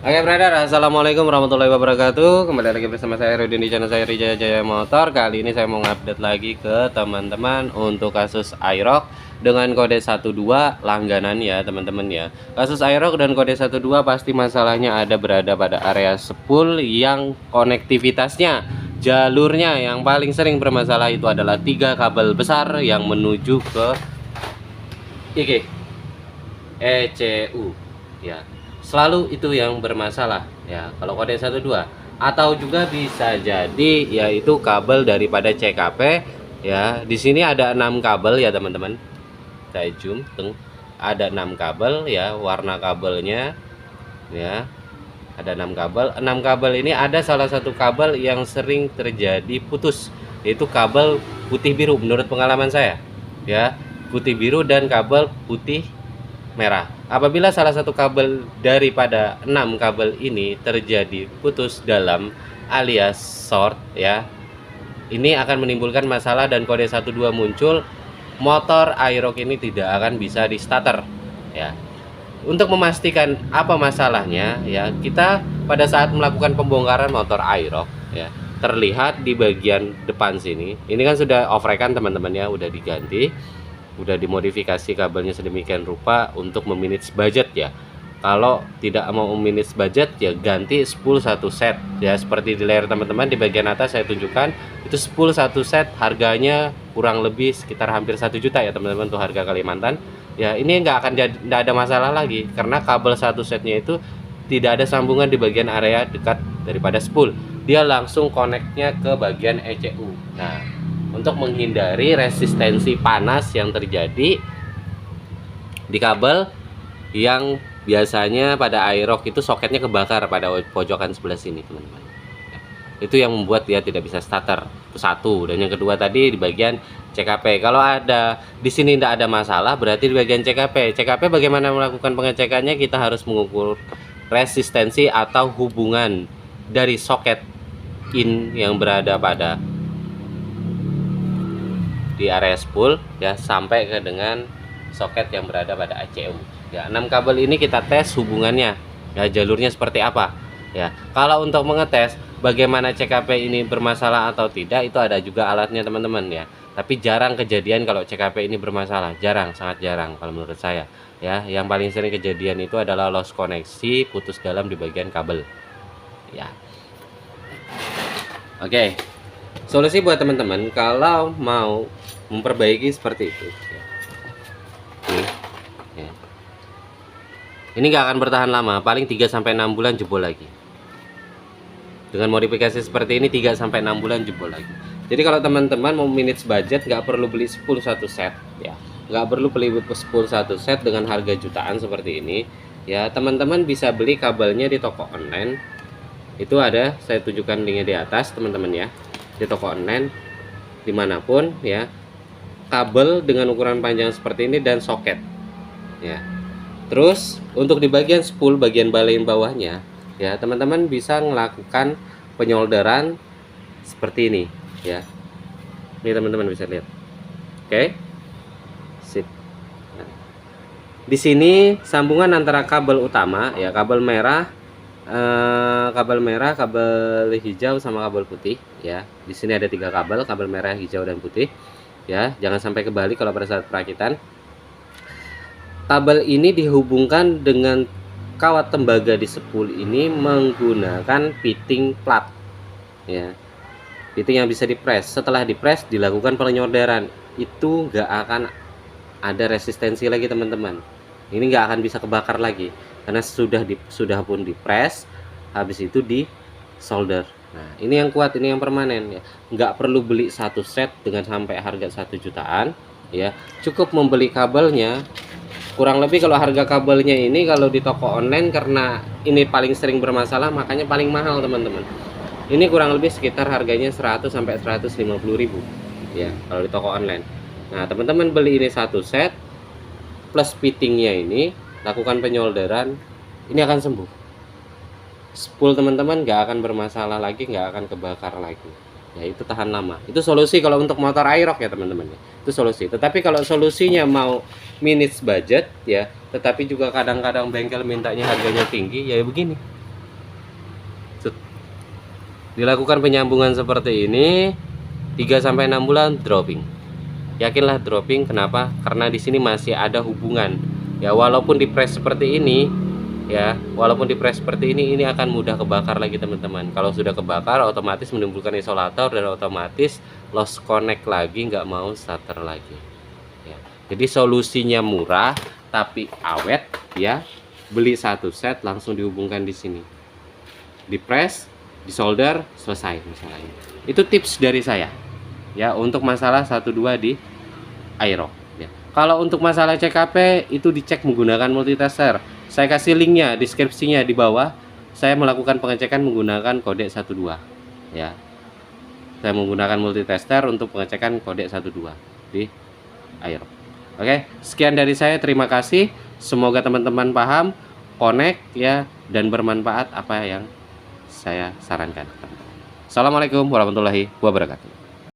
Oke brother, assalamualaikum warahmatullahi wabarakatuh. Kembali lagi bersama saya Rudin di channel saya Rijaya Jaya Motor. Kali ini saya mau ngupdate lagi ke teman-teman untuk kasus Aerox dengan kode 12 langganan ya teman-teman ya. Kasus Aerox dan kode 12 pasti masalahnya ada berada pada area spool yang konektivitasnya, jalurnya yang paling sering bermasalah itu adalah 3 kabel besar yang menuju ke ECU ya. Selalu itu yang bermasalah ya kalau kode 12, atau juga bisa jadi yaitu kabel daripada CKP ya. Di sini ada 6 kabel ya teman-teman, saya zoom ada 6 kabel ya, warna kabelnya ya ada 6 kabel. 6 kabel ini ada salah satu kabel yang sering terjadi putus, yaitu kabel putih biru menurut pengalaman saya ya, putih biru dan kabel putih merah. Apabila salah satu kabel daripada 6 kabel ini terjadi putus dalam alias short ya, ini akan menimbulkan masalah dan kode 12 muncul. Motor Aerox ini tidak akan bisa di starter ya. Untuk memastikan apa masalahnya ya, kita pada saat melakukan pembongkaran motor Aerox ya, terlihat di bagian depan sini ini kan sudah off rekan teman-teman ya, udah diganti, udah dimodifikasi kabelnya sedemikian rupa untuk memanage budget ya. Kalau tidak mau memanage budget ya ganti spool 1 set ya, seperti di layar teman-teman di bagian atas saya tunjukkan itu spool 1 set harganya kurang lebih sekitar hampir 1 juta ya teman-teman, tuh harga Kalimantan ya. Ini nggak ada masalah lagi karena kabel 1 setnya itu tidak ada sambungan di bagian area dekat daripada spool, dia langsung koneknya ke bagian ECU. Nah, untuk menghindari resistensi panas yang terjadi di kabel yang biasanya pada Aerox itu soketnya kebakar pada pojokan sebelah sini teman-teman, itu yang membuat dia tidak bisa starter. Itu satu. Dan yang kedua tadi di bagian CKP, kalau ada di sini tidak ada masalah, berarti di bagian CKP bagaimana melakukan pengecekannya? Kita harus mengukur resistensi atau hubungan dari soket in yang berada pada di area spool ya sampai ke dengan soket yang berada pada ECU ya. 6 kabel ini kita tes hubungannya ya, jalurnya seperti apa ya. Kalau untuk mengetes bagaimana CKP ini bermasalah atau tidak, itu ada juga alatnya teman-teman ya, tapi jarang kejadian kalau CKP ini bermasalah, jarang, sangat jarang kalau menurut saya ya. Yang paling sering kejadian itu adalah loss koneksi, putus dalam di bagian kabel ya. Oke, solusi buat teman-teman kalau mau memperbaiki seperti itu ya. Ini nggak akan bertahan lama, paling 3-6 bulan jebol lagi. Dengan modifikasi seperti ini 3-6 bulan jebol lagi. Jadi kalau teman-teman mau manage budget, nggak perlu beli spool 1 set ya, nggak perlu beli spool 1 set dengan harga jutaan seperti ini ya. Teman-teman bisa beli kabelnya di toko online, itu ada, saya tunjukkan linknya di atas teman-teman ya, di toko online dimanapun ya. Kabel dengan ukuran panjang seperti ini dan soket ya. Terus untuk di bagian spool bagian bagian bawahnya ya, teman-teman bisa melakukan penyolderan seperti ini ya. Ini teman-teman bisa lihat. Oke, sip. Nah, di sini sambungan antara kabel utama ya, kabel merah, kabel hijau sama kabel putih ya. Di sini ada 3 kabel, kabel merah, hijau dan putih ya. Jangan sampai kebalik kalau pada saat perakitan. Kabel ini dihubungkan dengan kawat tembaga di spool ini menggunakan fitting plat ya, fitting yang bisa dipres. Setelah dipres dilakukan penyolderan, itu nggak akan ada resistensi lagi teman-teman. Ini nggak akan bisa kebakar lagi karena sudah pun dipres, habis itu di solder. Nah, ini yang kuat, ini yang permanen ya. Nggak perlu beli 1 set dengan sampai harga 1 jutaan ya. Cukup membeli kabelnya. Kurang lebih kalau harga kabelnya ini kalau di toko online, karena ini paling sering bermasalah makanya paling mahal teman-teman. Ini kurang lebih sekitar harganya 100 sampai 150 ribu ya kalau di toko online. Nah, teman-teman beli ini 1 set plus fittingnya ini, lakukan penyolderan, ini akan sembuh. Spool teman-teman nggak akan bermasalah lagi, nggak akan kebakar lagi ya. Itu tahan lama. Itu solusi kalau untuk motor Aerox ya teman-teman ya. Itu solusi. Tetapi kalau solusinya mau manage budget ya, tetapi juga kadang-kadang bengkel mintanya harganya tinggi ya begini Dilakukan penyambungan seperti ini 3-6 bulan dropping. Yakinlah dropping, kenapa? Karena di sini masih ada hubungan. Ya, walaupun di press seperti ini, ya, walaupun di press seperti ini akan mudah kebakar lagi teman-teman. Kalau sudah kebakar otomatis menimbulkan isolator dan otomatis lost connect lagi, nggak mau starter lagi. Ya. Jadi solusinya murah tapi awet ya. Beli satu set langsung dihubungkan di sini. Di press, di solder, selesai masalahnya. Itu tips dari saya. Ya, untuk masalah 12 di Aerox. Ya. Kalau untuk masalah CKP itu dicek menggunakan multitester. Saya kasih linknya, deskripsinya di bawah. Saya melakukan pengecekan menggunakan kode 12. Ya. Saya menggunakan multitester untuk pengecekan kode 12 di Aerox. Oke, sekian dari saya. Terima kasih. Semoga teman-teman paham, connect ya, dan bermanfaat apa yang saya sarankan. Assalamualaikum warahmatullahi wabarakatuh.